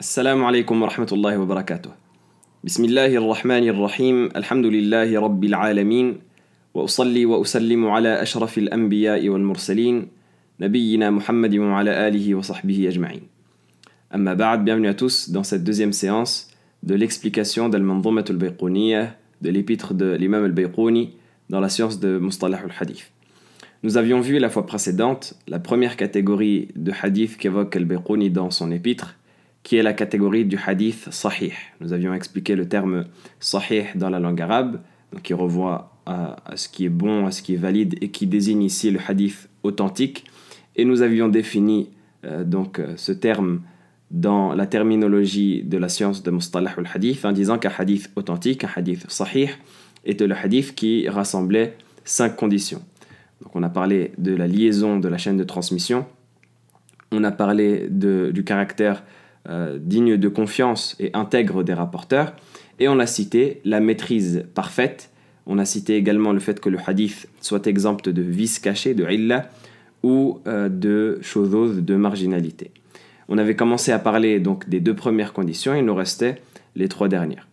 السلام عليكم ورحمة الله وبركاته. بسم الله الرحمن الرحيم. الحمد لله رب العالمين، وأصلي وأسلم على أشرف الأنبياء والمرسلين نبينا محمد وعلى آله وصحبه أجمعين. أما بعد, bienvenue à tous dans cette deuxième séance de l'explication d'Al-Manzumat al-Bayqouniyah, de l'épître de l'imam al-Bayqouni dans la science de Mustalah al-Hadith. Nous avions vu la fois précédente la première catégorie de hadith qu'évoque al-Bayqouni dans son épître, qui est la catégorie du hadith sahih. Nous avions expliqué le terme sahih dans la langue arabe, donc qui renvoie à ce qui est bon, à ce qui est valide, et qui désigne ici le hadith authentique. Et nous avions défini ce terme dans la terminologie de la science de Mustalah al-Hadith, en disant qu'un hadith authentique, un hadith sahih, était le hadith qui rassemblait 5 conditions. Donc on a parlé de la liaison de la chaîne de transmission, on a parlé du caractère digne de confiance et intègre des rapporteurs, et on a cité la maîtrise parfaite. On a cité également le fait que le hadith soit exempt de vices cachés, de illa, ou de shudhuz, de marginalité. On avait commencé à parler donc des 2 premières conditions, il nous restait les 3 dernières.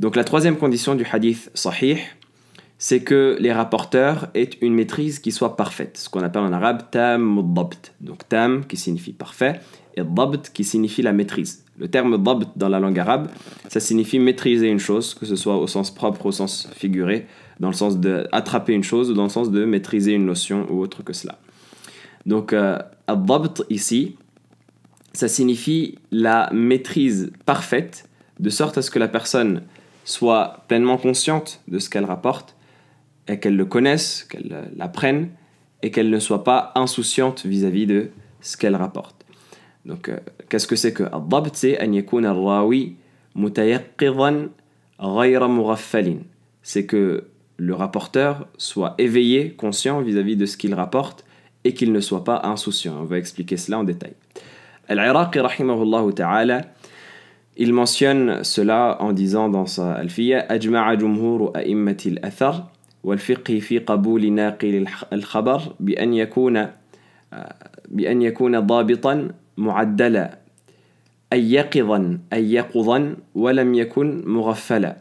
Donc la 3e condition du hadith sahih, c'est que les rapporteurs aient une maîtrise qui soit parfaite, ce qu'on appelle en arabe tam ad-dabt. Donc tam qui signifie parfait, et dabt qui signifie la maîtrise. Le terme dabt dans la langue arabe, ça signifie maîtriser une chose, que ce soit au sens propre, au sens figuré, dans le sens d'attraper une chose, ou dans le sens de maîtriser une notion, ou autre que cela. Donc ad-dabt ici, ça signifie la maîtrise parfaite, de sorte à ce que la personne soit pleinement consciente de ce qu'elle rapporte, et qu'elle le connaisse, qu'elle l'apprenne, et qu'elle ne soit pas insouciante vis-à-vis de ce qu'elle rapporte. Donc, qu'est-ce que c'est que ad-dabt? C'est an yakuna ar-rawi mutayaqqidan ghayra mughaffalin. C'est que le rapporteur soit éveillé, conscient vis-à-vis de ce qu'il rapporte, et qu'il ne soit pas insouciant. On va expliquer cela en détail. Al-Iraqi rahimahullah ta'ala, il mentionne cela en disant dans sa Alfiya: ajma'a jumhur a'immati al-athar wal fiqh fi qabul naqil al-khabar bi an yakuna dabitan معدلا أي يقظا أي يقظا ولم يكن مغفلا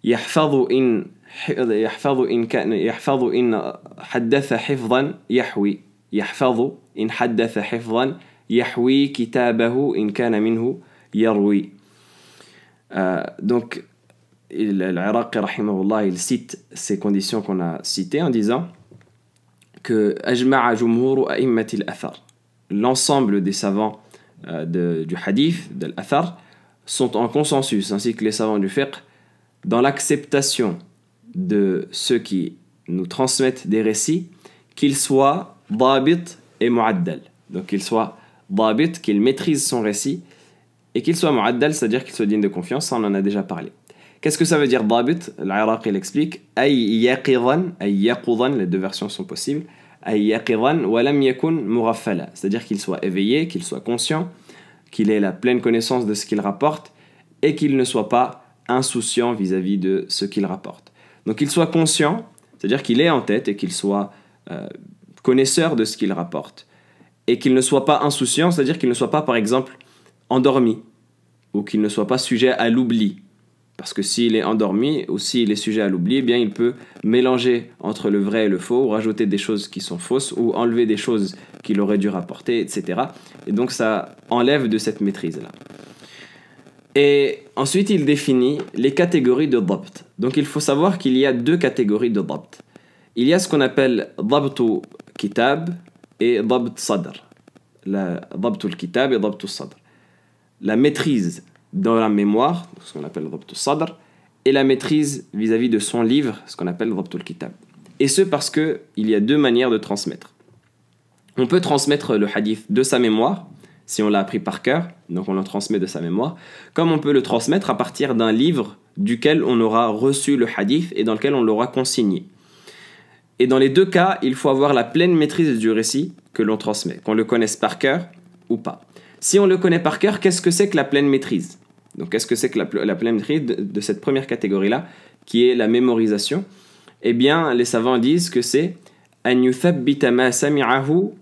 يحفظ إن حدث حفظا يحوي كتابه إن كان منه يروي. Donc l'Iraqi rahimahullah, il cite ces conditions qu'on a citées en disant que أجمع جمهور أئمة الأثر, l'ensemble des savants du hadith, de l'athar, sont en consensus, ainsi que les savants du fiqh, dans l'acceptation de ceux qui nous transmettent des récits, qu'ils soient dabit et mu'addal. Donc qu'ils soient dabit, qu'ils maîtrisent son récit, et qu'ils soient mu'addal, c'est-à-dire qu'ils soient dignes de confiance. Ça, on en a déjà parlé. Qu'est-ce que ça veut dire dabit? L'Iraqi l'explique: ay yaqidan, ay yaqudan, les 2 versions sont possibles. C'est-à-dire qu'il soit éveillé, qu'il soit conscient, qu'il ait la pleine connaissance de ce qu'il rapporte, et qu'il ne soit pas insouciant vis-à-vis de ce qu'il rapporte. Donc qu'il soit conscient, c'est-à-dire qu'il ait en tête et qu'il soit connaisseur de ce qu'il rapporte, et qu'il ne soit pas insouciant, c'est-à-dire qu'il ne soit pas par exemple endormi, ou qu'il ne soit pas sujet à l'oubli. Parce que s'il est endormi ou s'il est sujet à l'oubli, eh bien il peut mélanger entre le vrai et le faux, ou rajouter des choses qui sont fausses, ou enlever des choses qu'il aurait dû rapporter, etc. Et donc ça enlève de cette maîtrise-là. Et ensuite il définit les catégories de dabt. Donc il faut savoir qu'il y a 2 catégories de dabt. Il y a ce qu'on appelle dabtu kitab et dabt sadr. Dabtu kitab et dabtu sadr. La maîtrise dans la mémoire, ce qu'on appelle Dabtul Sadr, et la maîtrise vis-à-vis de son livre, ce qu'on appelle Dabtul Kitab. Et ce parce qu'il y a 2 manières de transmettre. On peut transmettre le hadith de sa mémoire, si on l'a appris par cœur, donc on le transmet de sa mémoire, comme on peut le transmettre à partir d'un livre duquel on aura reçu le hadith et dans lequel on l'aura consigné. Et dans les 2 cas, il faut avoir la pleine maîtrise du récit que l'on transmet, qu'on le connaisse par cœur ou pas. Si on le connaît par cœur, qu'est-ce que c'est que la pleine maîtrise? Donc qu'est-ce que c'est que la pleine maîtrise de cette première catégorie-là, qui est la mémorisation? Eh bien, les savants disent que c'est أن يثبت ما سمعه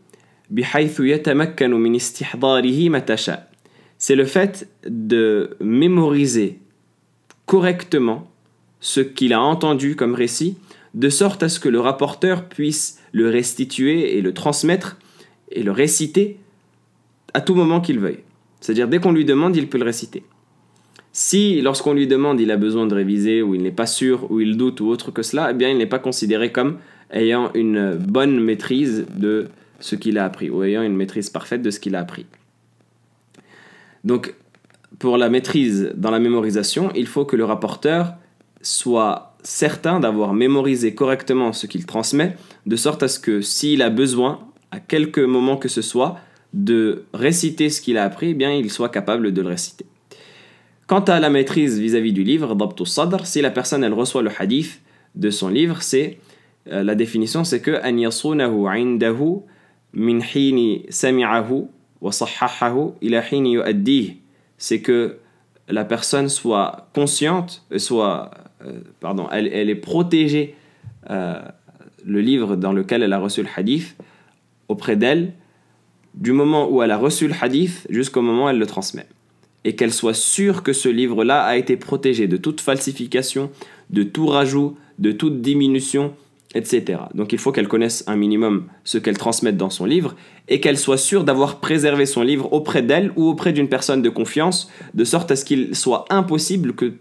بحيث يتمكن من استحضاره متى شاء. c'est le fait de mémoriser correctement ce qu'il a entendu comme récit, de sorte à ce que le rapporteur puisse le restituer et le transmettre et le réciter à tout moment qu'il veuille. C'est-à-dire, dès qu'on lui demande, il peut le réciter. Si, lorsqu'on lui demande, il a besoin de réviser, ou il n'est pas sûr, ou il doute, ou autre que cela, eh bien, il n'est pas considéré comme ayant une bonne maîtrise de ce qu'il a appris, ou ayant une maîtrise parfaite de ce qu'il a appris. Donc, pour la maîtrise dans la mémorisation, il faut que le rapporteur soit certain d'avoir mémorisé correctement ce qu'il transmet, de sorte à ce que s'il a besoin, à quelque moment que ce soit, de réciter ce qu'il a appris, eh bien, il soit capable de le réciter. Quant à la maîtrise vis-à-vis du livre, Dabt al-Sadr, si la personne elle reçoit le hadith de son livre, c'est la définition, c'est que an yasunahu indahu min hini sami'ahu wa sahhahahu ila hini yu'addihi, c'est que la personne soit consciente, elle est protégée, le livre dans lequel elle a reçu le hadith auprès d'elle, du moment où elle a reçu le hadith jusqu'au moment où elle le transmet. Et qu'elle soit sûre que ce livre-là a été protégé de toute falsification, de tout rajout, de toute diminution, etc. Donc il faut qu'elle connaisse un minimum ce qu'elle transmette dans son livre et qu'elle soit sûre d'avoir préservé son livre auprès d'elle ou auprès d'une personne de confiance, de sorte à ce qu'il soit impossible que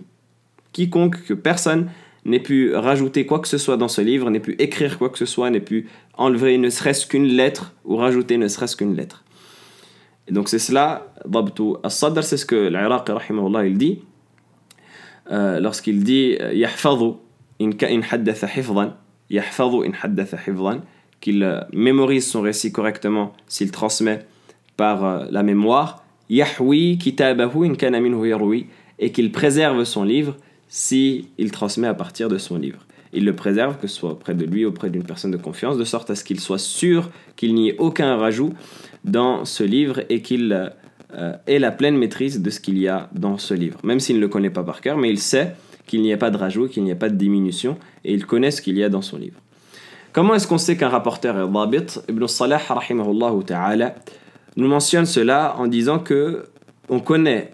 que personne n'ait pu rajouter quoi que ce soit dans ce livre, n'ait pu écrire quoi que ce soit, n'ait pu enlever ne serait-ce qu'une lettre ou rajouter ne serait-ce qu'une lettre. Et donc c'est cela, Dabtu al-Sadr, c'est ce que l'Iraqi rahimahullah il dit lorsqu'il dit yahfadhu in haddatha hifdhan, yahfadhu in haddatha hifdhan, qu'il mémorise son récit correctement s'il transmet par la mémoire, yahwi kitabahu in kana minhu yarwi, et qu'il préserve son livre si il transmet à partir de son livre. Il le préserve, que ce soit auprès de lui, auprès d'une personne de confiance, de sorte à ce qu'il soit sûr qu'il n'y ait aucun rajout dans ce livre et qu'il ait la pleine maîtrise de ce qu'il y a dans ce livre. Même s'il ne le connaît pas par cœur, mais il sait qu'il n'y a pas de rajout, qu'il n'y a pas de diminution, et il connaît ce qu'il y a dans son livre. Comment est-ce qu'on sait qu'un rapporteur est dhabit? Ibn Salah, rahimahullah ta'ala, nous mentionne cela en disant que on connaît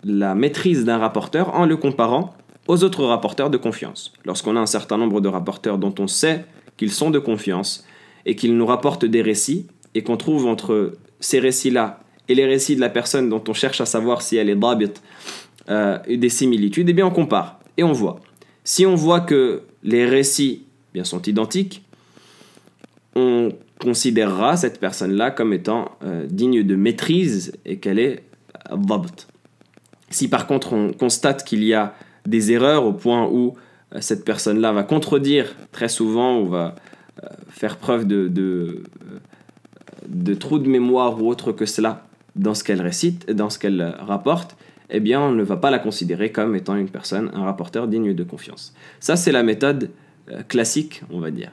la maîtrise d'un rapporteur en le comparant aux autres rapporteurs de confiance. Lorsqu'on a un certain nombre de rapporteurs dont on sait qu'ils sont de confiance et qu'ils nous rapportent des récits et qu'on trouve entre ces récits-là et les récits de la personne dont on cherche à savoir si elle est dhabit des similitudes, eh bien on compare et on voit. Si on voit que les récits bien, sont identiques, on considérera cette personne-là comme étant digne de maîtrise et qu'elle est dhabt. Si par contre on constate qu'il y a des erreurs au point où cette personne-là va contredire très souvent ou va faire preuve de trou de mémoire ou autre que cela dans ce qu'elle récite, dans ce qu'elle rapporte, eh bien on ne va pas la considérer comme étant une personne, un rapporteur digne de confiance. Ça c'est la méthode classique, on va dire.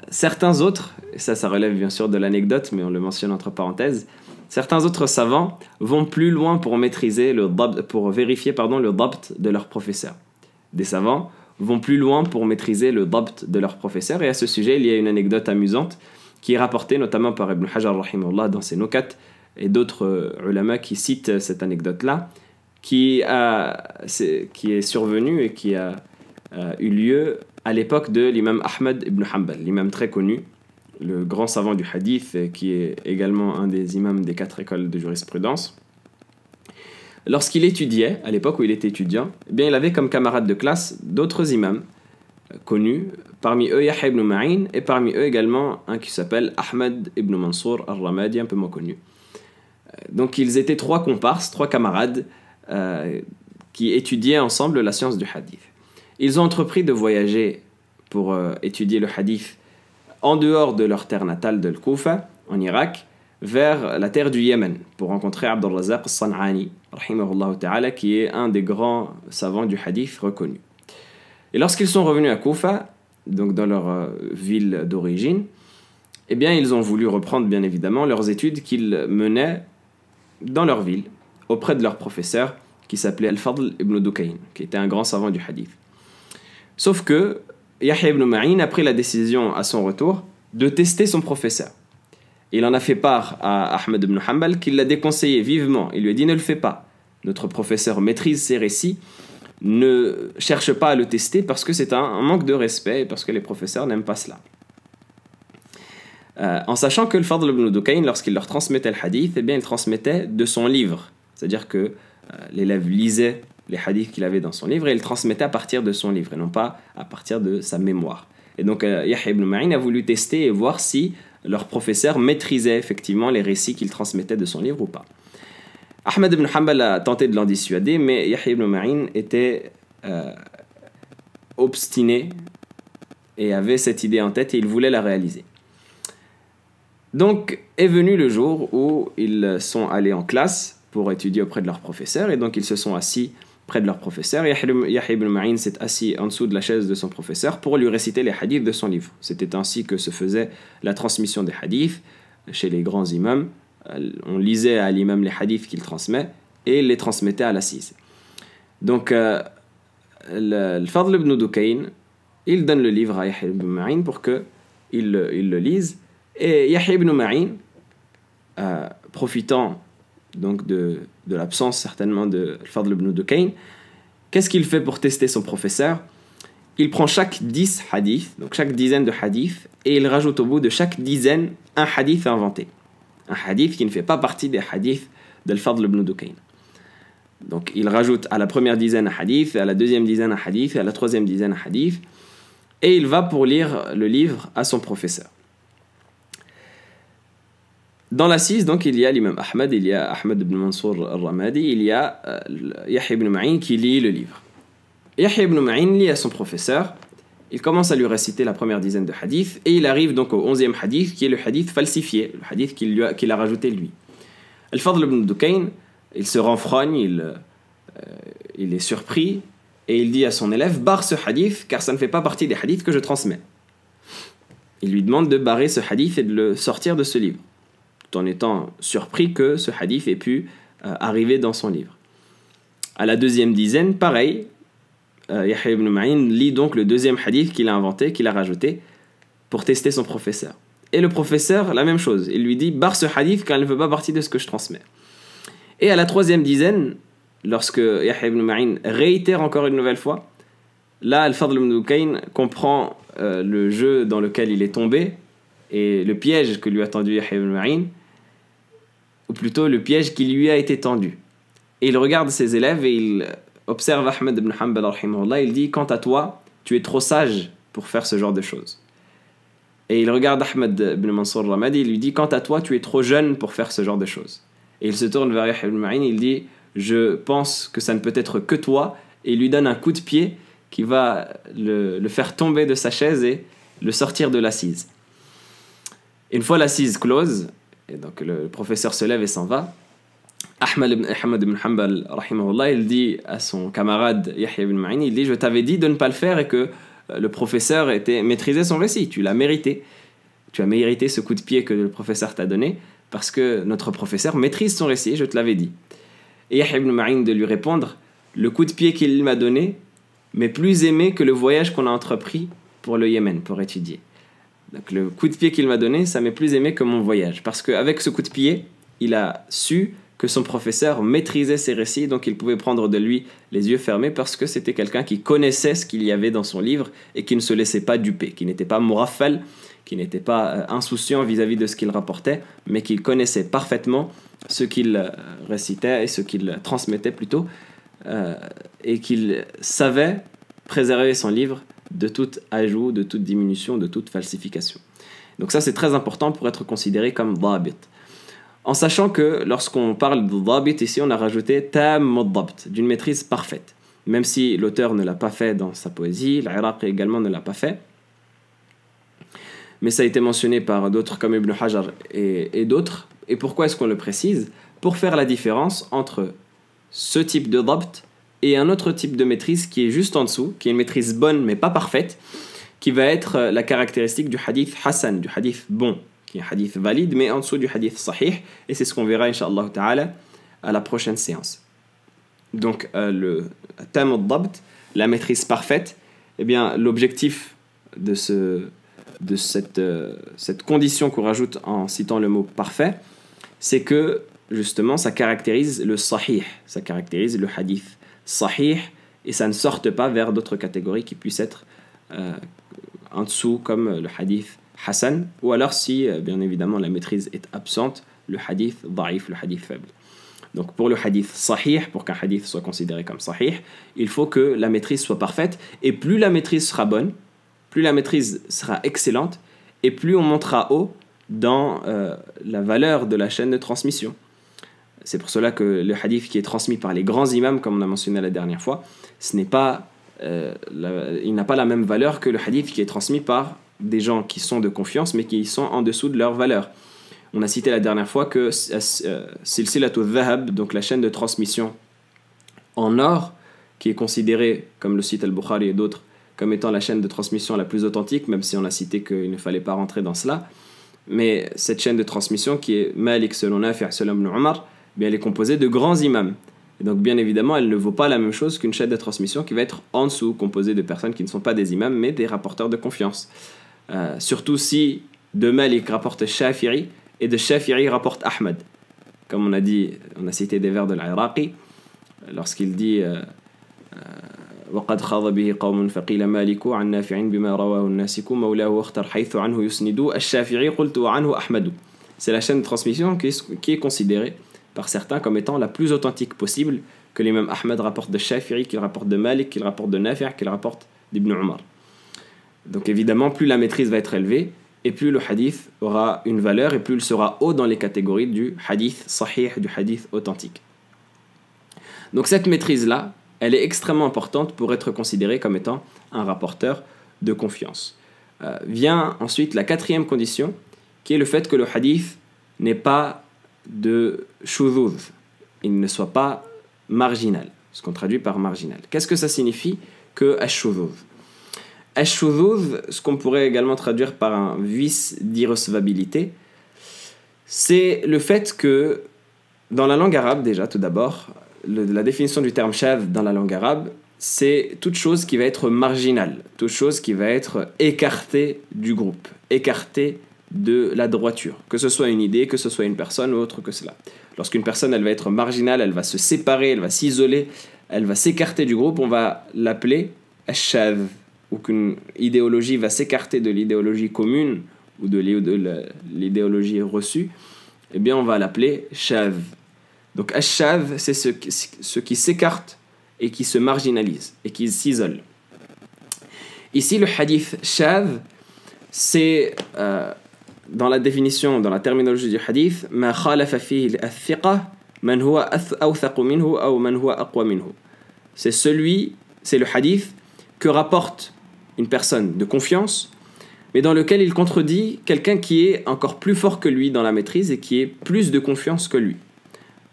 Certains autres, et ça relève bien sûr de l'anecdote, mais on le mentionne entre parenthèses, certains autres savants vont plus loin pour maîtriser pour vérifier le dhabt de leur professeur. Des savants vont plus loin pour maîtriser le dhabt de leur professeur, et à ce sujet, il y a une anecdote amusante qui est rapportée notamment par Ibn Hajar rahimahullah dans ses Nukat et d'autres ulama qui citent cette anecdote-là, qui est survenue et qui a eu lieu à l'époque de l'imam Ahmad ibn Hanbal, l'imam très connu, le grand savant du hadith qui est également un des imams des 4 écoles de jurisprudence. Lorsqu'il étudiait, à l'époque où il était étudiant, eh bien, il avait comme camarade de classe d'autres imams connus, parmi eux Yahya ibn Ma'in et parmi eux également un qui s'appelle Ahmad ibn Mansour al-Ramadi, un peu moins connu. Donc ils étaient 3 comparses, 3 camarades qui étudiaient ensemble la science du hadith. Ils ont entrepris de voyager pour étudier le hadith en dehors de leur terre natale de Al-Koufa, en Irak, vers la terre du Yémen, pour rencontrer Abd al-Razaq al-San'ani, rahimahullah ta'ala, qui est un des grands savants du hadith reconnus. Et lorsqu'ils sont revenus à Koufa, donc dans leur ville d'origine, eh bien ils ont voulu reprendre bien évidemment leurs études qu'ils menaient dans leur ville, auprès de leur professeur, qui s'appelait Al-Fadl ibn Dukayn, qui était un grand savant du hadith. Sauf que Yahya ibn Ma'in a pris la décision à son retour de tester son professeur. Il en a fait part à Ahmed ibn Hanbal, qui l'a déconseillé vivement. Il lui a dit ne le fais pas. Notre professeur maîtrise ses récits. Ne cherche pas à le tester parce que c'est un manque de respect et parce que les professeurs n'aiment pas cela. En sachant que le Fadl ibn Dukayn, lorsqu'il leur transmettait le hadith, eh bien, il transmettait de son livre. C'est-à-dire que l'élève lisait les hadiths qu'il avait dans son livre et il transmettait à partir de son livre et non pas à partir de sa mémoire. Et donc Yahya ibn Ma'in a voulu tester et voir si leur professeur maîtrisait effectivement les récits qu'il transmettait de son livre ou pas. Ahmed ibn Hanbal a tenté de l'en dissuader, mais Yahya ibn Ma'in était obstiné et avait cette idée en tête et il voulait la réaliser. Donc est venu le jour où ils sont allés en classe pour étudier auprès de leur professeur et donc ils se sont assis près de leur professeur. Yahya ibn Ma'in s'est assis en dessous de la chaise de son professeur pour lui réciter les hadiths de son livre. C'était ainsi que se faisait la transmission des hadiths chez les grands imams. On lisait à l'imam les hadiths qu'il transmet et les transmettait à l'assise. Donc le Fadl ibn Dukayn, il donne le livre à Yahya ibn Ma'in pour qu'il le lise. Et Yahya ibn Ma'in, profitant donc de l'absence certainement de Fadl ibn Dukayn, qu'est-ce qu'il fait pour tester son professeur? Il prend chaque 10 hadiths, donc chaque dizaine de hadiths, et il rajoute au bout de chaque dizaine un hadith inventé. Un hadith qui ne fait pas partie des hadiths de Fadl ibn Dukayn. Donc il rajoute à la première dizaine un hadith, à la deuxième dizaine un hadith, et à la troisième dizaine un hadith, et il va pour lire le livre à son professeur. Dans l'assise, donc, il y a l'imam Ahmed, il y a Ahmed ibn Mansour al-Ramadi, il y a Yahya ibn Ma'in qui lit le livre. Yahya ibn Ma'in lit à son professeur, il commence à lui réciter la première dizaine de hadiths, et il arrive donc au 11e hadith, qui est le hadith falsifié, le hadith qu'il a rajouté lui. Al-Fadl ibn Dukayn, il se renfrogne, il est surpris, et il dit à son élève, barre ce hadith, car ça ne fait pas partie des hadiths que je transmets. Il lui demande de barrer ce hadith et de le sortir de ce livre, tout en étant surpris que ce hadith ait pu arriver dans son livre. À la deuxième dizaine, pareil, Yahya ibn Ma'in lit donc le deuxième hadith qu'il a inventé, qu'il a rajouté, pour tester son professeur. Et le professeur, la même chose, il lui dit « barre ce hadith car il ne fait pas partie de ce que je transmets ». Et à la troisième dizaine, lorsque Yahya ibn Ma'in réitère encore une nouvelle fois, là, Al-Fadl ibn Dukayn comprend le jeu dans lequel il est tombé et le piège que lui a tendu Yahya ibn Ma'in, ou plutôt le piège qui lui a été tendu. Et il regarde ses élèves et il observe Ahmed ibn Hanbal rahimahullah, il dit « quant à toi, tu es trop sage pour faire ce genre de choses ». Et il regarde Ahmed ibn Mansour al-Ramadi, il lui dit « quant à toi, tu es trop jeune pour faire ce genre de choses ». Et il se tourne vers Yahya ibn Ma'in, il dit « je pense que ça ne peut être que toi », et il lui donne un coup de pied qui va le faire tomber de sa chaise et le sortir de l'assise. Une fois l'assise close, et donc le professeur se lève et s'en va, Ahmed ibn Hanbal rahimahullah, il dit à son camarade Yahya ibn Ma'in, il dit « je t'avais dit de ne pas le faire et que le professeur maîtrisait son récit, tu l'as mérité. Tu as mérité ce coup de pied que le professeur t'a donné parce que notre professeur maîtrise son récit, je te l'avais dit. » Et Yahya ibn Ma'in de lui répondre « le coup de pied qu'il m'a donné m'est plus aimé que le voyage qu'on a entrepris pour le Yémen, pour étudier. » Donc le coup de pied qu'il m'a donné, ça m'est plus aimé que mon voyage. Parce qu'avec ce coup de pied, il a su que son professeur maîtrisait ses récits, donc il pouvait prendre de lui les yeux fermés parce que c'était quelqu'un qui connaissait ce qu'il y avait dans son livre et qui ne se laissait pas duper, qui n'était pas mouraffal, qui n'était pas insouciant vis-à-vis de ce qu'il rapportait, mais qui connaissait parfaitement ce qu'il récitait et ce qu'il transmettait plutôt, et qu'il savait préserver son livre de tout ajout, de toute diminution, de toute falsification. Donc ça c'est très important pour être considéré comme dhabit. En sachant que lorsqu'on parle de dhabit ici, on a rajouté tam ad-dabt, d'une maîtrise parfaite. Même si l'auteur ne l'a pas fait dans sa poésie, l'Iraqi également ne l'a pas fait. Mais ça a été mentionné par d'autres comme Ibn Hajar et d'autres. Et pourquoi est-ce qu'on le précise? Pour faire la différence entre ce type de dhabt et un autre type de maîtrise qui est juste en dessous, qui est une maîtrise bonne mais pas parfaite, qui va être la caractéristique du hadith hassan, du hadith bon, qui est un hadith valide mais en dessous du hadith sahih, et c'est ce qu'on verra incha'Allah ta'ala à la prochaine séance. Donc le tam ad-dabt, la maîtrise parfaite, eh bien l'objectif de ce de cette condition qu'on rajoute en citant le mot parfait, c'est que justement ça caractérise le sahih, ça caractérise le hadith sahih, et ça ne sorte pas vers d'autres catégories qui puissent être en dessous, comme le hadith hasan, ou alors si bien évidemment la maîtrise est absente, le hadith da'if, le hadith faible. Donc pour le hadith sahih, pour qu'un hadith soit considéré comme sahih, il faut que la maîtrise soit parfaite, et plus la maîtrise sera bonne, plus la maîtrise sera excellente, et plus on montera haut dans la valeur de la chaîne de transmission. C'est pour cela que le hadith qui est transmis par les grands imams, comme on a mentionné la dernière fois, il n'a pas la même valeur que le hadith qui est transmis par des gens qui sont de confiance, mais qui sont en dessous de leur valeur. On a cité la dernière fois que Silsilatu Dhahab, donc la chaîne de transmission en or, qui est considérée, comme le cite Al-Bukhari et d'autres, comme étant la chaîne de transmission la plus authentique, même si on a cité qu'il ne fallait pas rentrer dans cela. Mais cette chaîne de transmission qui est Malik selon Nafi' selon Ibn Umar, bien, elle est composée de grands imams. Et donc bien évidemment, elle ne vaut pas la même chose qu'une chaîne de transmission qui va être en dessous, composée de personnes qui ne sont pas des imams, mais des rapporteurs de confiance. Surtout si de Malik rapporte Shafi'i, et de Shafi'i rapporte Ahmad. Comme on a dit, on a cité des vers de l'Iraqi, lorsqu'il dit وقد خاض به قوم فقيل مالك عن نافع بما رواه الناسك مولاه واختر حيث عنه يسند الشافعي قلت وعنه أحمد. C'est la chaîne de transmission qui est considérée par certains comme étant la plus authentique possible, que l'imam Ahmad rapporte de Shafi'i, qu'il rapporte de Malik, qu'il rapporte de Nafi', qu'il rapporte d'Ibn Umar. Donc évidemment, plus la maîtrise va être élevée, et plus le hadith aura une valeur, et plus il sera haut dans les catégories du hadith sahih, du hadith authentique. Donc cette maîtrise-là, elle est extrêmement importante pour être considéré comme étant un rapporteur de confiance. Vient ensuite la quatrième condition, qui est le fait que le hadith n'est pas de shudhudh, il ne soit pas marginal, ce qu'on traduit par marginal. Qu'est-ce que ça signifie que ash-shudhudh? Ash-shudhudh, ce qu'on pourrait également traduire par un vice d'irrecevabilité, c'est le fait que dans la langue arabe, déjà tout d'abord, la définition du terme shadh dans la langue arabe, c'est toute chose qui va être marginale, toute chose qui va être écartée du groupe, écartée de la droiture, que ce soit une idée, que ce soit une personne ou autre que cela. Lorsqu'une personne elle va être marginale, elle va se séparer, elle va s'isoler, elle va s'écarter du groupe, on va l'appeler ash-shadh, ou qu'une idéologie va s'écarter de l'idéologie commune ou de l'idéologie reçue, eh bien on va l'appeler shadh. Donc ash-shadh, c'est ce qui s'écarte et qui se marginalise et qui s'isole. Ici le hadith shadh, c'est dans la définition, dans la terminologie du hadith, ma khalafa fihi al-thiqa man huwa awthaq minhu aw man huwa aqwa minhu. C'est le hadith que rapporte une personne de confiance, mais dans lequel il contredit quelqu'un qui est encore plus fort que lui dans la maîtrise et qui est plus de confiance que lui.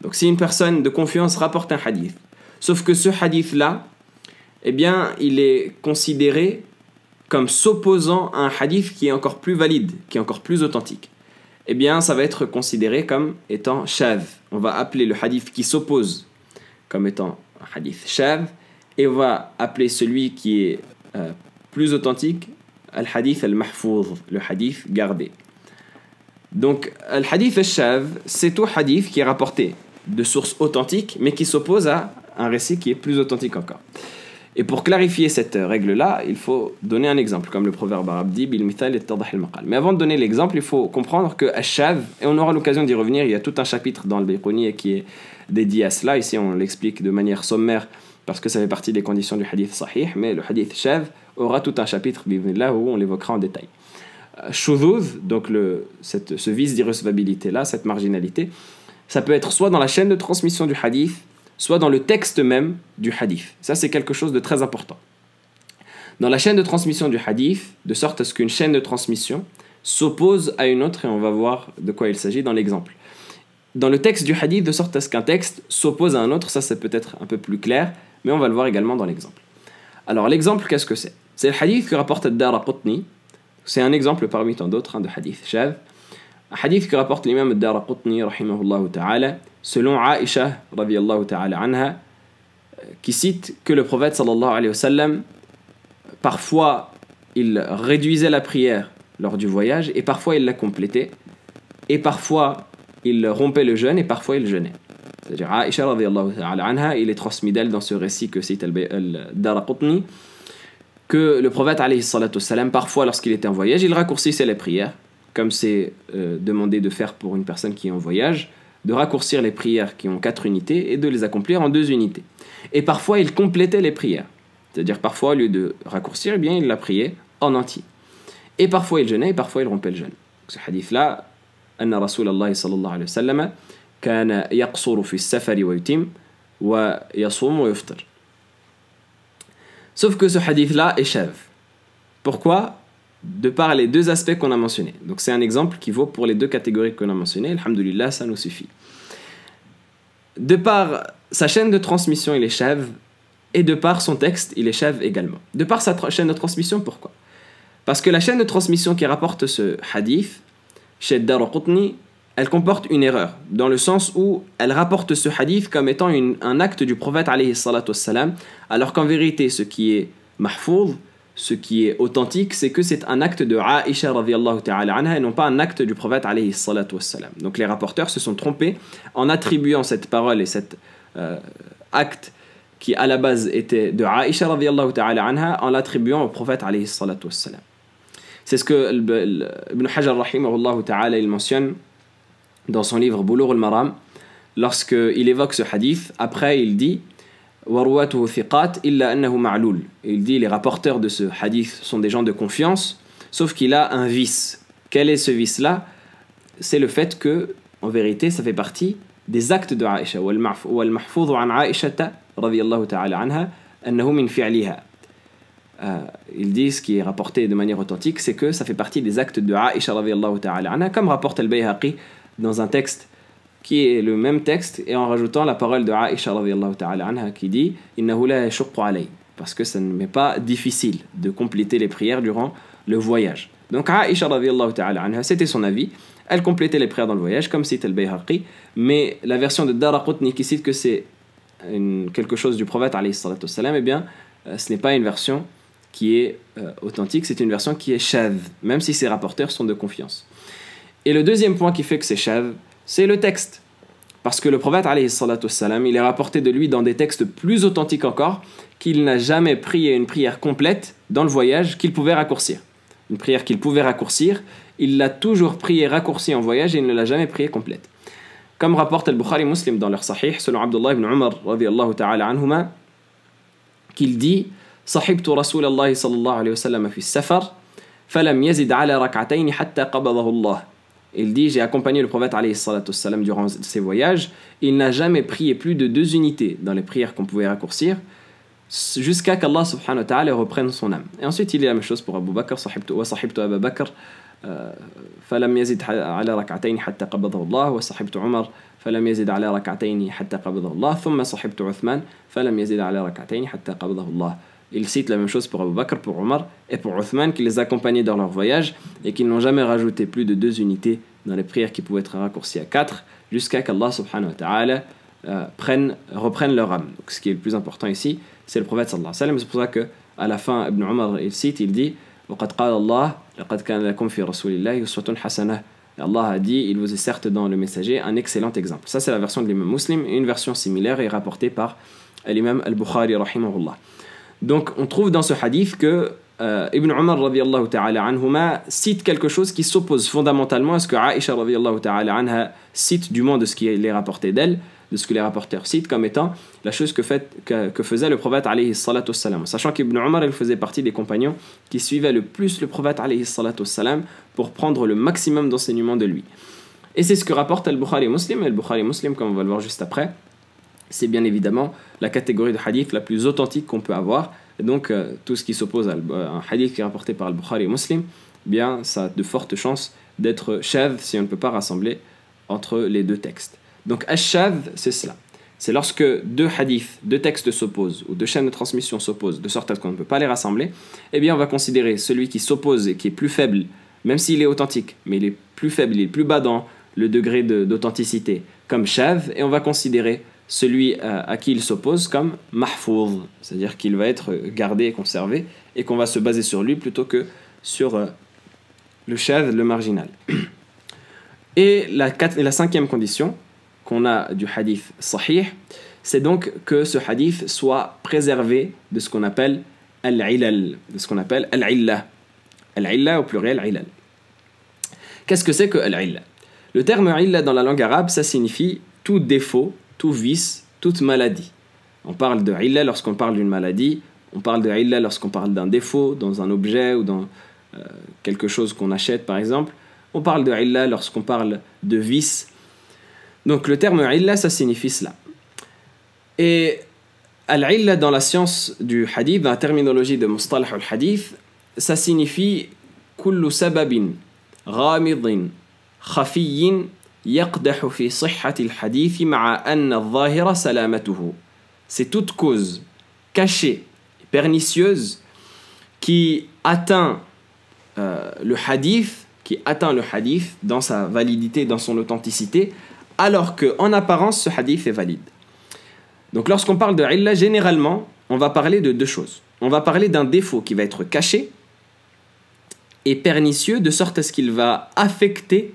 Donc si une personne de confiance rapporte un hadith, sauf que ce hadith-là, eh bien, il est considéré comme s'opposant à un hadith qui est encore plus valide, qui est encore plus authentique, eh bien, ça va être considéré comme étant shadh. On va appeler le hadith qui s'oppose comme étant un hadith shadh, et on va appeler celui qui est plus authentique al-hadith al-mahfouz, le hadith gardé. Donc, al-hadith al-shadh, c'est tout hadith qui est rapporté de sources authentiques, mais qui s'oppose à un récit qui est plus authentique encore. Et pour clarifier cette règle-là, il faut donner un exemple, comme le proverbe arabe dit, bil mithal yattadah al-maqal. Mais avant de donner l'exemple, il faut comprendre que ash-shadh, et on aura l'occasion d'y revenir, il y a tout un chapitre dans le Bayquni qui est dédié à cela. Ici, on l'explique de manière sommaire, parce que ça fait partie des conditions du hadith sahih, mais le hadith shadh aura tout un chapitre, bi'idhnillah, où on l'évoquera en détail. Shudhudh, donc ce vice d'irrecevabilité-là, cette marginalité, ça peut être soit dans la chaîne de transmission du hadith, soit dans le texte même du hadith. Ça, c'est quelque chose de très important. Dans la chaîne de transmission du hadith, de sorte à ce qu'une chaîne de transmission s'oppose à une autre, et on va voir de quoi il s'agit dans l'exemple. Dans le texte du hadith, de sorte à ce qu'un texte s'oppose à un autre, ça c'est peut-être un peu plus clair, mais on va le voir également dans l'exemple. Alors l'exemple, qu'est-ce que c'est? C'est le hadith que rapporte Ad-Daraqutni. C'est un exemple parmi tant d'autres de hadith shadh. Un hadith que rapporte l'imam Ad-Daraqutni, rahimahullah ta'ala, selon Aïcha, radiyallahu ta'ala anha, qui cite que le prophète sallallahu alayhi wa sallam, parfois il réduisait la prière lors du voyage, et parfois il la complétait, et parfois il rompait le jeûne, et parfois il jeûnait. C'est-à-dire, Aïcha radiyallahu ta'ala anha, il est transmis d'elle dans ce récit que cite al-Daraqutni, que le prophète alayhi salatu wassalam, parfois lorsqu'il était en voyage, il raccourcissait les prières, comme c'est demandé de faire pour une personne qui est en voyage, de raccourcir les prières qui ont 4 unités et de les accomplir en 2 unités. Et parfois il complétait les prières, c'est-à-dire parfois au lieu de raccourcir, eh bien, il la priait en entier. Et parfois il jeûnait et parfois il rompait le jeûne. Ce hadith-là, أن رسول الله صلى الله عليه وسلم كان يقصر في السفر ويتم ويصوم ويفطر. Sauf que ce hadith-là est shadh. Pourquoi? De par les 2 aspects qu'on a mentionnés. Donc c'est un exemple qui vaut pour les 2 catégories qu'on a mentionnées. Alhamdulillah, ça nous suffit. De par sa chaîne de transmission, il est shadh, et de par son texte, il est shadh également. De par sa chaîne de transmission, pourquoi? Parce que la chaîne de transmission qui rapporte ce hadith, chez Daraqutni, elle comporte une erreur, dans le sens où elle rapporte ce hadith comme étant un acte du prophète alayhi salatu wassalam, alors qu'en vérité, ce qui est mahfouz, ce qui est authentique, c'est que c'est un acte de Aïcha radiyallahu ta'ala anha et non pas un acte du prophète alayhi salatu wassalam. Donc les rapporteurs se sont trompés en attribuant cette parole et cet acte qui à la base était de Aïcha radiyallahu ta'ala anha en l'attribuant au prophète alayhi salatu wassalam. C'est ce que Ibn Hajar rahimahullah ta'ala il mentionne dans son livre Bulugh al-Maram, lorsqu'il évoque ce hadith. Après il dit وَرُوَاتُهُ ثِقَاتٍ إِلَّا أَنَّهُ مَعْلُولٌ. Il dit les rapporteurs de ce hadith sont des gens de confiance, sauf qu'il a un vice. Quel est ce vice-là? C'est le fait que, en vérité, ça fait partie des actes de Aïcha. وَالْمَحْفُوظُ عَنْ عَائِشَةَ رَضِيَ اللَّهُ تَعَالَى عَنْهَا أَنَّهُ مِنْ فِعْلِهَا. Il dit, ce qui est rapporté de manière authentique, c'est que ça fait partie des actes de Aïcha radiyallahu ta'ala anha, comme rapporte al-Bayhaqi dans un texte qui est le même texte, et en rajoutant la parole de Aïcha radiyallahu ta'ala anha qui dit innahu la yashuqqu alayhi, parce que ça ne m'est pas difficile de compléter les prières durant le voyage. Donc Aïcha radiyallahu ta'ala anha, c'était son avis, elle complétait les prières dans le voyage comme cite al-Bayhaqi, mais la version de Daraqutni qui cite que c'est quelque chose du prophète alayhi salatu wassalam, eh bien ce n'est pas une version qui est authentique, c'est une version qui est shadh, même si ses rapporteurs sont de confiance. Et le deuxième point qui fait que c'est shadh, c'est le texte. Parce que le prophète, alayhi salatu wassalam, il est rapporté de lui dans des textes plus authentiques encore qu'il n'a jamais prié une prière complète dans le voyage qu'il pouvait raccourcir. Une prière qu'il pouvait raccourcir, il l'a toujours priée raccourcie en voyage et il ne l'a jamais priée complète. Comme rapporte al-Bukhari Muslim dans leur sahih, selon Abdullah ibn Umar, radiyallahu ta'ala anhuma, qu'il dit صحبت رسول الله صلى الله عليه وسلم في السفر فلم يزد على ركعتين حتى قبضه الله. Il dit, j'ai accompagné le prophète alayhi salatu wassalam durant ses voyages, il n'a jamais prié plus de 2 unités dans les prières qu'on pouvait raccourcir jusqu'à qu'Allah subhanahu wa ta'ala reprenne son âme. Et ensuite il y a la même chose pour Abu Bakr, وصحبت أبا بكر فلم يزد على ركعتين حتى قبضه الله وصحبت عمر فلم يزد على ركعتين حتى قبضه الله ثم صحبت عثمان فلم يزد على ركعتين حتى قبضه الله. Il cite la même chose pour Abu Bakr, pour Omar et pour Uthman qui les accompagnaient dans leur voyage et qui n'ont jamais rajouté plus de 2 unités dans les prières qui pouvaient être raccourcies à 4 jusqu'à qu'Allah subhanahu wa ta'ala reprenne leur âme. Donc, ce qui est le plus important ici, c'est le prophète sallallahu alayhi wa sallam. C'est pour ça qu'à la fin, Ibn Umar il cite, il dit وَقَدْ قَالَ اللَّهُ لَقَدْ كَانَ لَكُمْ فِي رَسُولِ اللَّهِ أُسْوَةٌ حَسَنَةٌ. Allah a dit, il vous est certes dans le messager un excellent exemple. Ça c'est la version de l'imam Muslim, et une version similaire est rapportée par l'imam al-Bukhari rahimahullah. Donc on trouve dans ce hadith que Ibn Umar radiyallahu ta'ala anhuma cite quelque chose qui s'oppose fondamentalement à ce que Aïcha radiyallahu ta'ala anha cite, du moins de ce qui est rapporté d'elle, de ce que les rapporteurs citent comme étant la chose que faisait le prophète alayhi salatu wassalam. Sachant qu'Ibn Umar il faisait partie des compagnons qui suivaient le plus le prophète alayhi salatu wassalam pour prendre le maximum d'enseignements de lui. Et c'est ce que rapporte al-Bukhari Muslim, et al-Bukhari Muslim, comme on va le voir juste après, c'est bien évidemment la catégorie de hadith la plus authentique qu'on peut avoir. Et donc tout ce qui s'oppose à un hadith qui est rapporté par al-Bukhari et Muslim, eh bien ça a de fortes chances d'être shadh si on ne peut pas rassembler entre les 2 textes. Donc ash-shadh, c'est cela. C'est lorsque 2 hadiths, 2 textes s'opposent ou 2 chaînes de transmission s'opposent de sorte à ce qu'on ne peut pas les rassembler, eh bien on va considérer celui qui s'oppose et qui est plus faible, même s'il est authentique, mais il est plus faible, il est plus bas dans le degré d'authenticité, comme shadh, et on va considérer celui à qui il s'oppose comme mahfouz, c'est-à-dire qu'il va être gardé et conservé et qu'on va se baser sur lui plutôt que sur le shadh, le marginal. Et la cinquième condition qu'on a du hadith sahih, c'est donc que ce hadith soit préservé de ce qu'on appelle al-ilal, de ce qu'on appelle al-illa. Al-illa au pluriel, ilal. Qu'est-ce que c'est que al-illa? Le terme illa dans la langue arabe, ça signifie tout défaut, tout vice, toute maladie. On parle de illa lorsqu'on parle d'une maladie, on parle de illa lorsqu'on parle d'un défaut dans un objet ou dans quelque chose qu'on achète par exemple. On parle de illa lorsqu'on parle de vice. Donc le terme illa, ça signifie cela. Et al-illa dans la science du hadith, dans la terminologie de mustalah al-hadith, ça signifie kullu sababin ghamidin khafiyyin yaqdahu fi sihhati al-hadith ma'a anna al-zahira salamatuhu. C'est toute cause cachée, pernicieuse, qui atteint le hadith dans sa validité, dans son authenticité, alors qu'en apparence, ce hadith est valide. Donc lorsqu'on parle de illa, généralement, on va parler de deux choses. On va parler d'un défaut qui va être caché et pernicieux, de sorte à ce qu'il va affecter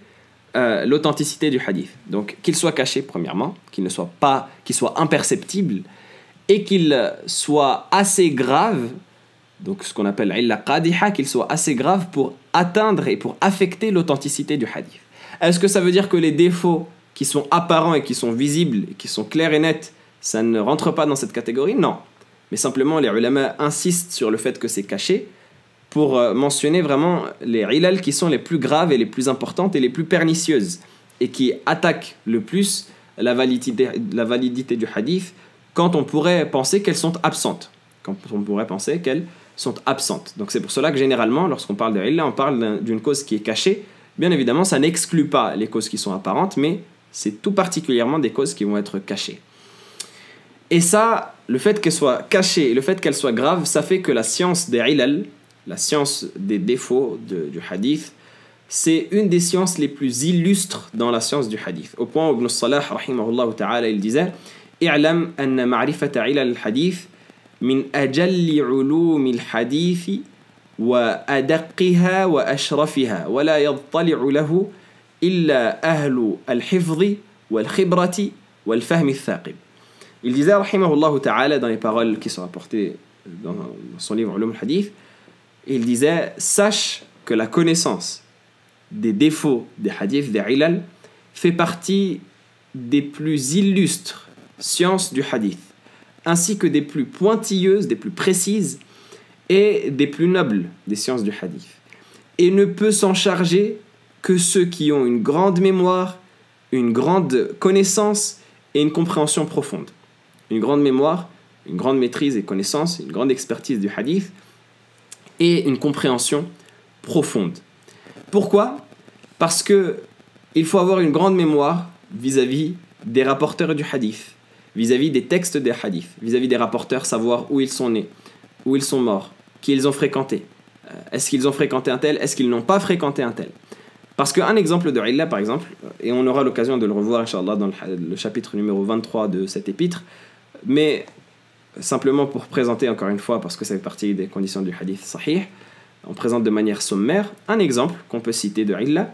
l'authenticité du hadith. Donc qu'il soit caché, premièrement, qu'il soit imperceptible, et qu'il soit assez grave, donc ce qu'on appelle illa qadiha, qu'il soit assez grave pour atteindre et pour affecter l'authenticité du hadith. Est-ce que ça veut dire que les défauts qui sont apparents et qui sont visibles, et qui sont clairs et nets, ça ne rentre pas dans cette catégorie? Non. Mais simplement, les ulama insistent sur le fait que c'est caché pour mentionner vraiment les ilal qui sont les plus graves et les plus importantes et les plus pernicieuses et qui attaquent le plus la validité du hadith quand on pourrait penser qu'elles sont absentes. Donc c'est pour cela que généralement, lorsqu'on parle de illa, on parle d'une cause qui est cachée. Bien évidemment, ça n'exclut pas les causes qui sont apparentes, mais c'est tout particulièrement des causes qui vont être cachées. Et ça, le fait qu'elle soit cachée et le fait qu'elle soit grave, ça fait que la science des ilal, la science des défauts du hadith, c'est une des sciences les plus illustres dans la science du hadith. Au point où Ibn Salah, rahimahullah ta'ala, il disait « I'lam anna ma'rifata ilal al-hadith min ajalli ulumi al-hadith wa adaqqiha wa ashrafiha wa la yadtali'u lahu illa ahlu al-hifdhi wal-khibrati wal-fahmi al-thaqib » Il disait, rahimahullah ta'ala, dans les paroles qui sont rapportées dans son livre Ulum al-Hadith, il disait, sache que la connaissance des défauts des hadiths, des ilal, fait partie des plus illustres sciences du hadith, ainsi que des plus pointilleuses, des plus précises et des plus nobles des sciences du hadith. Et ne peut s'en charger que ceux qui ont une grande mémoire, une grande connaissance et une compréhension profonde. Une grande mémoire, une grande maîtrise et connaissance, une grande expertise du hadith et une compréhension profonde. Pourquoi? Parce qu'il faut avoir une grande mémoire vis-à-vis des rapporteurs du hadith, vis-à-vis des textes des hadiths, vis-à-vis des rapporteurs, savoir où ils sont nés, où ils sont morts, qui ils ont fréquenté. Est-ce qu'ils ont fréquenté un tel? Est-ce qu'ils n'ont pas fréquenté un tel? Parce qu'un exemple de illa, par exemple, et on aura l'occasion de le revoir, Inch'Allah, dans le chapitre numéro 23 de cet épître, mais simplement pour présenter encore une fois, parce que ça fait partie des conditions du hadith sahih, on présente de manière sommaire un exemple qu'on peut citer de illa.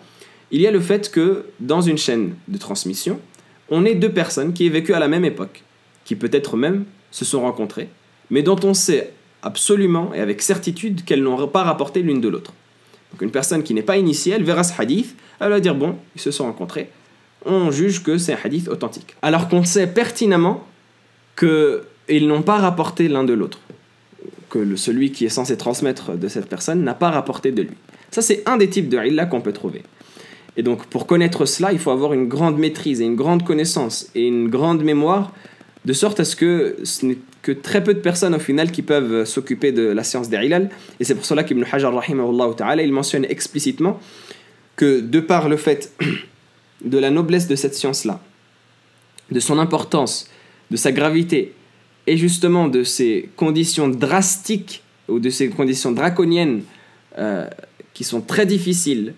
Il y a le fait que dans une chaîne de transmission, on ait deux personnes qui aient vécu à la même époque, qui peut-être même se sont rencontrées, mais dont on sait absolument et avec certitude qu'elles n'ont pas rapporté l'une de l'autre. Donc une personne qui n'est pas initiée, elle verra ce hadith, elle va dire bon, ils se sont rencontrés, on juge que c'est un hadith authentique. Alors qu'on sait pertinemment qu'ils n'ont pas rapporté l'un de l'autre, que celui qui est censé transmettre de cette personne n'a pas rapporté de lui. Ça, c'est un des types de illa qu'on peut trouver. Et donc, pour connaître cela, il faut avoir une grande maîtrise et une grande connaissance et une grande mémoire, de sorte à ce que ce n'est que très peu de personnes au final qui peuvent s'occuper de la science des ilal. Et c'est pour cela qu'Ibn Hajar, rahimahullah ta'ala, il mentionne explicitement que de par le fait de la noblesse de cette science-là, de son importance, de sa gravité, et justement de ces conditions drastiques ou de ces conditions draconiennes qui sont très difficiles,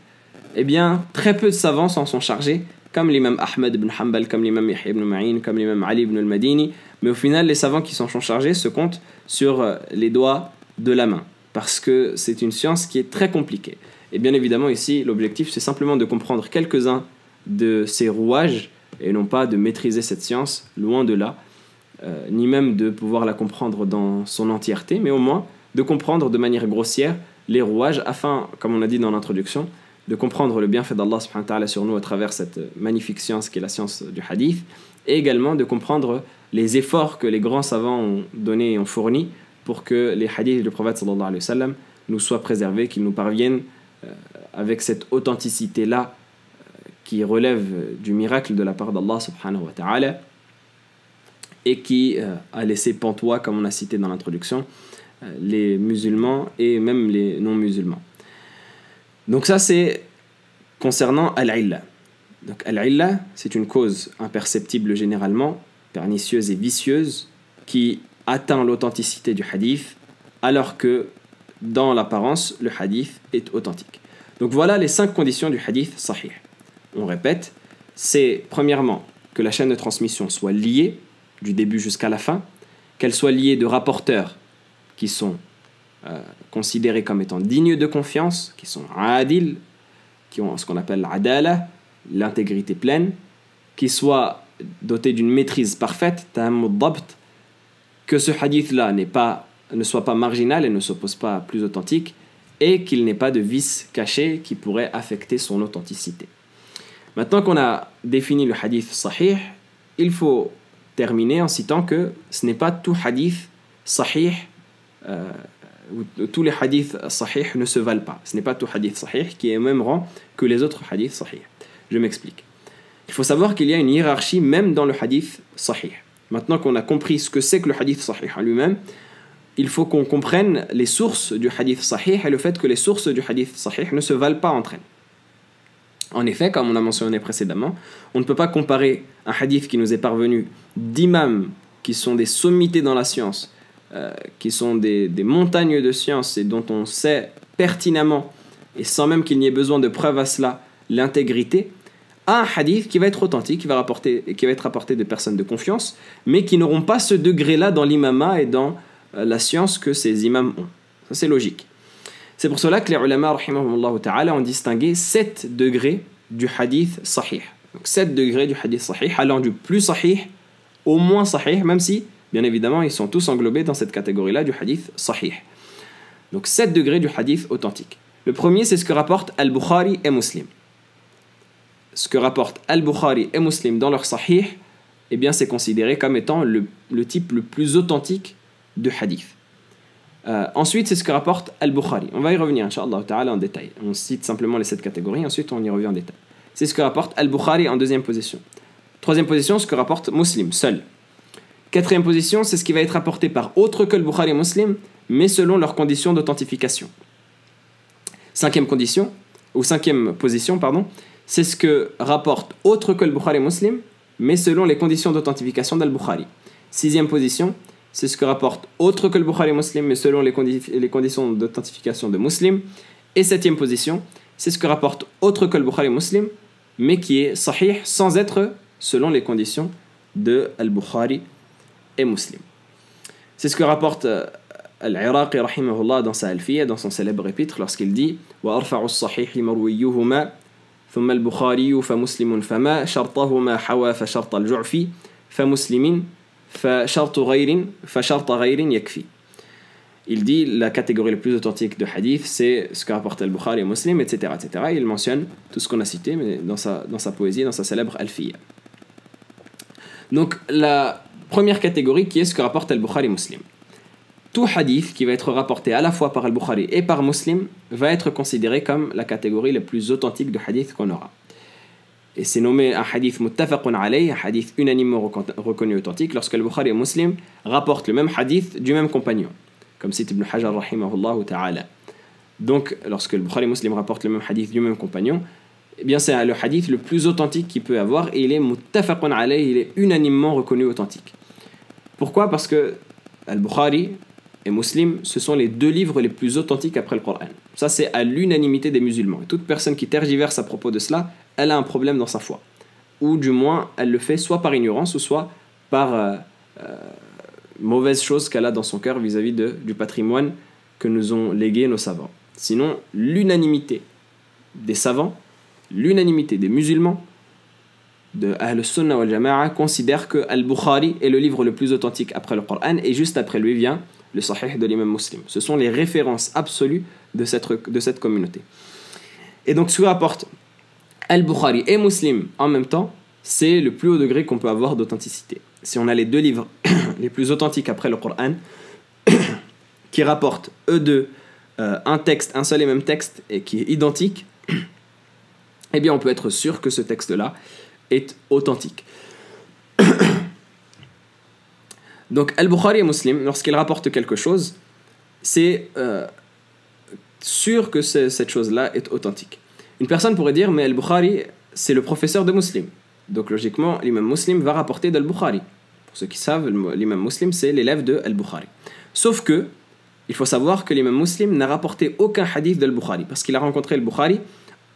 eh bien, très peu de savants s'en sont chargés, comme l'imam Ahmed ibn Hanbal, comme l'imam Yahya ibn Ma'in, comme l'imam Ali ibn al-Madini. Mais au final, les savants qui s'en sont chargés se comptent sur les doigts de la main, parce que c'est une science qui est très compliquée. Et bien évidemment ici, l'objectif c'est simplement de comprendre quelques-uns de ces rouages et non pas de maîtriser cette science, loin de là, ni même de pouvoir la comprendre dans son entièreté, mais au moins de comprendre de manière grossière les rouages afin, comme on a dit dans l'introduction, de comprendre le bienfait d'Allah subhanahu wa ta'ala sur nous à travers cette magnifique science qui est la science du hadith, et également de comprendre les efforts que les grands savants ont donnés et ont fournis pour que les hadiths du prophète sallallahu alayhi wa sallam nous soient préservés, qu'ils nous parviennent avec cette authenticité-là qui relève du miracle de la part d'Allah subhanahu wa ta'ala et qui a laissé pantois, comme on a cité dans l'introduction, les musulmans et même les non-musulmans. Donc ça c'est concernant al-illa. Donc al-illa, c'est une cause imperceptible généralement, pernicieuse et vicieuse, qui atteint l'authenticité du hadith, alors que dans l'apparence, le hadith est authentique. Donc voilà les 5 conditions du hadith sahih. On répète, c'est premièrement que la chaîne de transmission soit liée du début jusqu'à la fin, qu'elle soit liée de rapporteurs qui sont considérés comme étant dignes de confiance, qui sont adil, qui ont ce qu'on appelle l'adala, l'intégrité pleine, qui soient dotés d'une maîtrise parfaite, que ce hadith-là ne soit pas marginal et ne s'oppose pas à plus authentique, et qu'il n'ait pas de vice caché qui pourrait affecter son authenticité. Maintenant qu'on a défini le hadith sahih, il faut terminer en citant que ce n'est pas tout hadith sahih, tous les hadiths sahih ne se valent pas. Ce n'est pas tout hadith sahih qui est au même rang que les autres hadiths sahih. Je m'explique. Il faut savoir qu'il y a une hiérarchie même dans le hadith sahih. Maintenant qu'on a compris ce que c'est que le hadith sahih en lui-même, il faut qu'on comprenne les sources du hadith sahih et le fait que les sources du hadith sahih ne se valent pas entre elles. En effet, comme on a mentionné précédemment, on ne peut pas comparer un hadith qui nous est parvenu d'imams qui sont des sommités dans la science, qui sont des montagnes de science et dont on sait pertinemment, et sans même qu'il n'y ait besoin de preuves à cela, l'intégrité, à un hadith qui va être authentique, qui va être rapporté de personnes de confiance, mais qui n'auront pas ce degré-là dans l'imama et dans la science que ces imams ont. Ça c'est logique. C'est pour cela que les ulama rahimahumullah ta'ala ont distingué 7 degrés du hadith sahih. Donc 7 degrés du hadith sahih, allant du plus sahih au moins sahih, même si, bien évidemment, ils sont tous englobés dans cette catégorie-là du hadith sahih. Donc 7 degrés du hadith authentique. Le premier, c'est ce que rapportent Al-Bukhari et Muslim. Ce que rapportent Al-Bukhari et Muslim dans leur sahih, eh bien, c'est considéré comme étant le type le plus authentique de hadith. Ensuite, c'est ce que rapporte Al-Bukhari. On va y revenir, Inch'Allah ta'ala, en détail. On cite simplement les 7 catégories, ensuite on y revient en détail. C'est ce que rapporte Al-Bukhari en deuxième position. Troisième position, ce que rapporte Muslim, seul. Quatrième position, c'est ce qui va être rapporté par autre que le Bukhari et Muslim, mais selon leurs conditions d'authentification. Cinquième position, c'est ce que rapporte autre que le Bukhari et Muslim, mais selon les conditions d'authentification d'Al-Bukhari. Sixième position, c'est ce que rapporte autre que le Bukhari et Muslim, mais selon les conditions d'authentification de Muslim. Et septième position, c'est ce que rapporte autre que le Bukhari et Muslim, mais qui est sahih sans être selon les conditions de Al-Bukhari et Muslim. C'est ce que rapporte Al-Iraqi rahimahullah dans sa Alfiya, dans son célèbre épître, lorsqu'il dit وَأَرْفَعُ الصَّحِيحِ مَرْوِيُّهُمَا ثُمَّ الْبُخَارِيُّ فَمُسْلِمٌ فَمَا شَرْطَهُمَا حَوَى فَشَرْطَ الْجُعْفِ فَمُسْلِمٍ فَشَرْطَ غَيْرٍ يَكْفِي. Il dit la catégorie la plus authentique de hadith, c'est ce que rapporte Al-Bukhari et Muslim, etc., etc. Il mentionne tout ce qu'on a cité mais dans sa poésie, dans sa célèbre Alfiya. Donc la première catégorie qui est ce que rapporte Al-Bukhari et Muslim. Tout hadith qui va être rapporté à la fois par Al-Bukhari et par Muslim va être considéré comme la catégorie la plus authentique de hadith qu'on aura. Et c'est nommé un hadith muttafaqun alayh, un hadith unanimement reconnu authentique, lorsque Al-Bukhari et Muslim rapportent le même hadith du même compagnon, comme cite Ibn Hajar rahimahullah ta'ala. Donc lorsque Al-Bukhari et Muslim rapportent le même hadith du même compagnon, eh bien c'est le hadith le plus authentique qu'il peut avoir et il est muttafaqun alayh, il est unanimement reconnu authentique. Pourquoi ? Parce que Al-Bukhari et Muslim, ce sont les 2 livres les plus authentiques après le Coran. Ça, c'est à l'unanimité des musulmans. Et toute personne qui tergiverse à propos de cela, elle a un problème dans sa foi. Ou du moins, elle le fait soit par ignorance, ou soit par mauvaise chose qu'elle a dans son cœur vis-à-vis du patrimoine que nous ont légué nos savants. Sinon, l'unanimité des savants, l'unanimité des musulmans, de Ahl Sunnah wal Jama'a, considèrent que Al-Bukhari est le livre le plus authentique après le Coran, et juste après lui vient le Sahih de l'imam Muslim. Ce sont les références absolues de cette communauté. Et donc, ce que rapporte Al-Bukhari et Muslim en même temps, c'est le plus haut degré qu'on peut avoir d'authenticité. Si on a les deux livres les plus authentiques après le Coran, qui rapportent eux deux un seul et même texte, et qui est identique, eh bien on peut être sûr que ce texte-là est authentique. Donc Al-Bukhari et Muslim, lorsqu'ils rapportent quelque chose, c'est sûr que cette chose-là est authentique. Une personne pourrait dire, mais Al-Bukhari, c'est le professeur de Muslim. Donc logiquement, l'imam Muslim va rapporter d'Al-Bukhari. Pour ceux qui savent, l'imam Muslim, c'est l'élève de Al-Bukhari. Sauf que, il faut savoir que l'imam Muslim n'a rapporté aucun hadith d'Al-Bukhari, parce qu'il a rencontré Al-Bukhari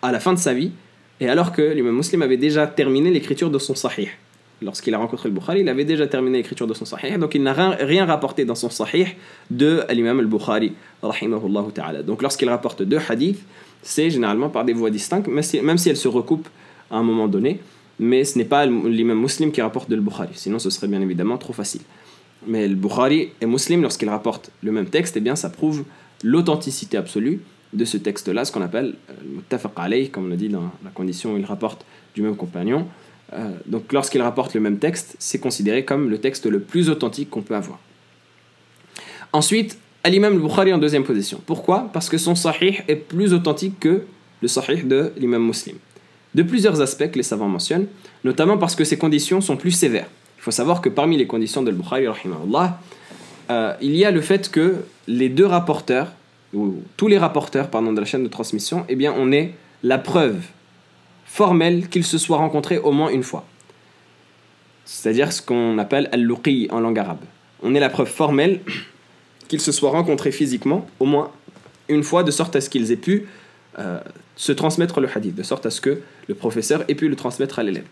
à la fin de sa vie, et alors que l'imam Muslim avait déjà terminé l'écriture de son Sahih. Lorsqu'il a rencontré Al-Bukhari, il avait déjà terminé l'écriture de son Sahih, donc il n'a rien rapporté dans son Sahih de l'imam Al-Bukhari, rahimahullah ta'ala. Donc lorsqu'il rapporte deux hadiths, c'est généralement par des voies distinctes, même si elles se recoupent à un moment donné, mais ce n'est pas l'imam Muslim qui rapporte de Al-Bukhari, sinon ce serait bien évidemment trop facile. Mais Al-Bukhari et Muslim, lorsqu'ils rapportent le même texte, eh bien ça prouve l'authenticité absolue de ce texte-là, ce qu'on appelle muttafaq alayh, comme on l'a dit dans la condition où il rapporte du même compagnon. Donc lorsqu'il rapporte le même texte, c'est considéré comme le texte le plus authentique qu'on peut avoir. Ensuite, l'imam Al-Bukhari en deuxième position. Pourquoi ? Parce que son sahih est plus authentique que le sahih de l'imam Muslim. De plusieurs aspects que les savants mentionnent, notamment parce que ces conditions sont plus sévères. Il faut savoir que parmi les conditions de Al-Bukhari, rahimahullah, il y a le fait que les deux rapporteurs, ou tous les rapporteurs de la chaîne de transmission, eh bien on ait la preuve formelle qu'ils se soient rencontrés au moins une fois. C'est-à-dire ce qu'on appelle al-luqi en langue arabe. On ait la preuve formelle qu'ils se soient rencontrés physiquement au moins une fois, de sorte à ce qu'ils aient pu se transmettre le hadith, de sorte à ce que le professeur ait pu le transmettre à l'élève.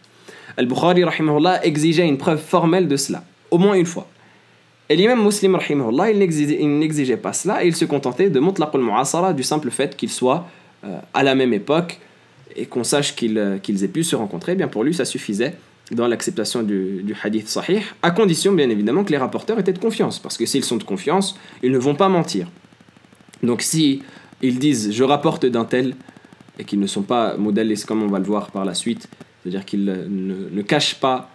Al-Bukhari, rahimahullah, exigeait une preuve formelle de cela, au moins une fois. Et l'imam Muslim, rahimahullah, il n'exigeait pas cela, et il se contentait de mutlaq al-mu'asara, du simple fait qu'ils soient à la même époque, et qu'on sache qu'ils aient pu se rencontrer. Eh bien pour lui, ça suffisait dans l'acceptation du hadith sahih, à condition bien évidemment que les rapporteurs étaient de confiance, parce que s'ils sont de confiance, ils ne vont pas mentir. Donc si ils disent « je rapporte d'un tel », et qu'ils ne sont pas modèles, comme on va le voir par la suite, c'est-à-dire qu'ils ne cachent pas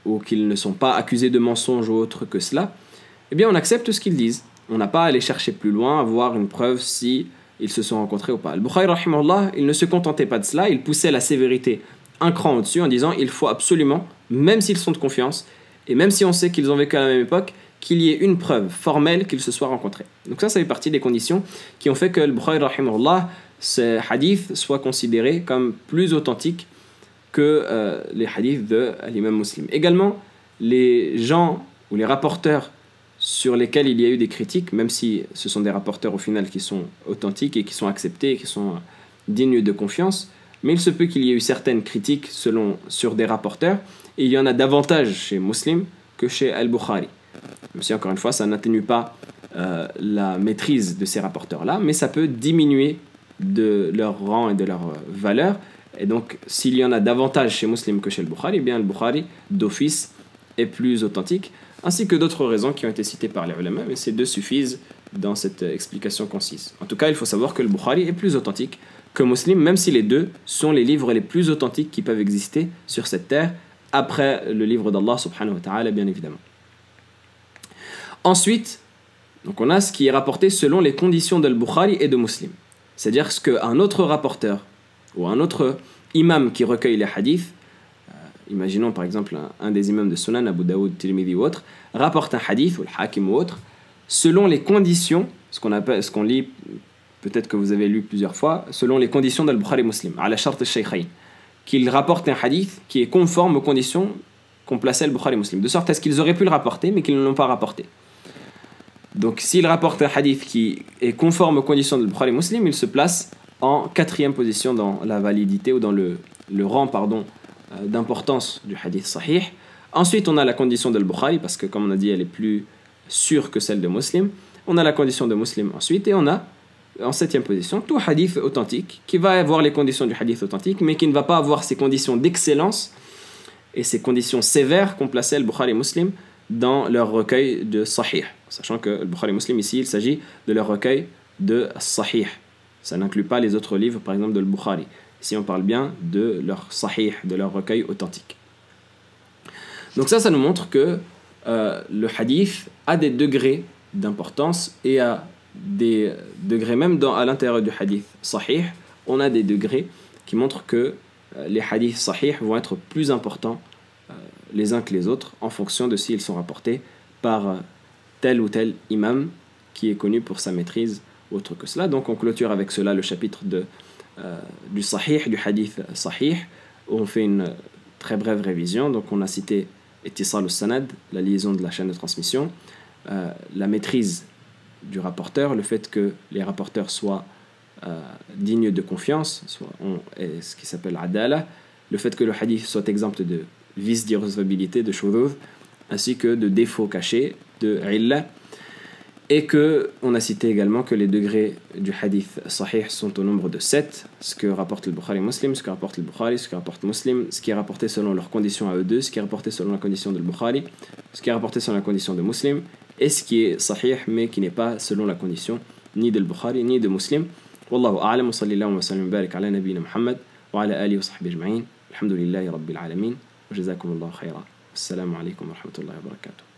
ou qu'ils ne sont pas accusés de mensonge ou autre que cela, eh bien on accepte ce qu'ils disent. On n'a pas à aller chercher plus loin, à voir une preuve si ils se sont rencontrés ou pas. Al-Bukhari, rahimahullah, il ne se contentait pas de cela, il poussait la sévérité un cran au-dessus en disant il faut absolument, même s'ils sont de confiance, et même si on sait qu'ils ont vécu à la même époque, qu'il y ait une preuve formelle qu'ils se soient rencontrés. Donc ça fait partie des conditions qui ont fait que Al-Bukhari, rahimahullah, ces hadiths soient considérés comme plus authentiques que les hadiths de l'imam Muslim. Également, les gens ou les rapporteurs sur lesquels il y a eu des critiques, même si ce sont des rapporteurs au final qui sont authentiques et qui sont acceptés et qui sont dignes de confiance, mais il se peut qu'il y ait eu certaines critiques sur des rapporteurs, et il y en a davantage chez Muslim que chez Al-Bukhari. Même si encore une fois, ça n'atténue pas la maîtrise de ces rapporteurs-là, mais ça peut diminuer de leur rang et de leur valeur. Et donc, s'il y en a davantage chez Muslim que chez Al-Bukhari, eh bien Al-Bukhari, d'office, est plus authentique, ainsi que d'autres raisons qui ont été citées par les ulama, mais ces deux suffisent dans cette explication concise. En tout cas, il faut savoir que Al-Bukhari est plus authentique que Muslim, même si les deux sont les livres les plus authentiques qui peuvent exister sur cette terre, après le livre d'Allah subhanahu wa ta'ala, bien évidemment. Ensuite, donc on a ce qui est rapporté selon les conditions d'Al-Bukhari et de Muslim. C'est-à-dire ce qu'un autre rapporteur ou un autre imam qui recueille les hadiths, imaginons par exemple un des imams de Sunan, Abu Daoud, Tirmidhi ou autre, rapporte un hadith, ou le Hakim ou autre, selon les conditions, ce qu'on lit, peut-être que vous avez lu plusieurs fois, selon les conditions d'Al-Bukhari Muslim, ala shart al-shaykhayn, qu'il rapporte un hadith qui est conforme aux conditions qu'ont placé Al-Bukhari Muslim, de sorte à ce qu'ils auraient pu le rapporter, mais qu'ils ne l'ont pas rapporté. Donc s'il rapporte un hadith qui est conforme aux conditions de Bukhari Muslim, il se place en 4e position dans la validité ou dans le rang d'importance du hadith sahih. Ensuite, on a la condition de Bukhari, parce que comme on a dit, elle est plus sûre que celle de Muslim. On a la condition de Muslim ensuite, et on a en 7e position, tout hadith authentique, qui va avoir les conditions du hadith authentique, mais qui ne va pas avoir ces conditions d'excellence et ces conditions sévères qu'ont placé le Bukhari et Muslim dans leur recueil de Sahih. Sachant que le Bukhari et Muslim, ici, il s'agit de leur recueil de Sahih. Ça n'inclut pas les autres livres, par exemple, de le Bukhari. Ici, on parle bien de leur Sahih, de leur recueil authentique. Donc ça nous montre que le hadith a des degrés d'importance et a des degrés, même à l'intérieur du hadith sahih, on a des degrés qui montrent que les hadiths sahih vont être plus importants les uns que les autres en fonction de s'ils sont rapportés par tel ou tel imam qui est connu pour sa maîtrise ou autre que cela. Donc on clôture avec cela le chapitre du sahih, du hadith sahih, où on fait une très brève révision. Donc on a cité Ittisal al-Sanad, la liaison de la chaîne de transmission, la maîtrise du rapporteur, le fait que les rapporteurs soient dignes de confiance, ce qui s'appelle adala, le fait que le hadith soit exempt de vices d'irrecevabilité, de shudud, ainsi que de défauts cachés, de illa, et que on a cité également que les degrés du hadith sahih sont au nombre de 7, ce que rapporte le Bukhari Muslim, ce que rapporte le Bukhari, ce que rapporte Muslim, ce qui est rapporté selon leurs conditions à eux deux, ce qui est rapporté selon la condition de Bukhari, ce qui est rapporté selon la condition de Muslim, et ce qui est sahih mais qui n'est pas selon la condition ni de Bukhari ni de Muslim. Wallahu a'lam, wa sallallahu wa sallam barik ala nabiyyina Muhammad wa ala alihi wa sahbihi ajma'in. Alhamdulillahi rabbil alamin. Wa jazakumullahu khayran. Assalamu alaikum wa rahmatullahi wa barakatuh.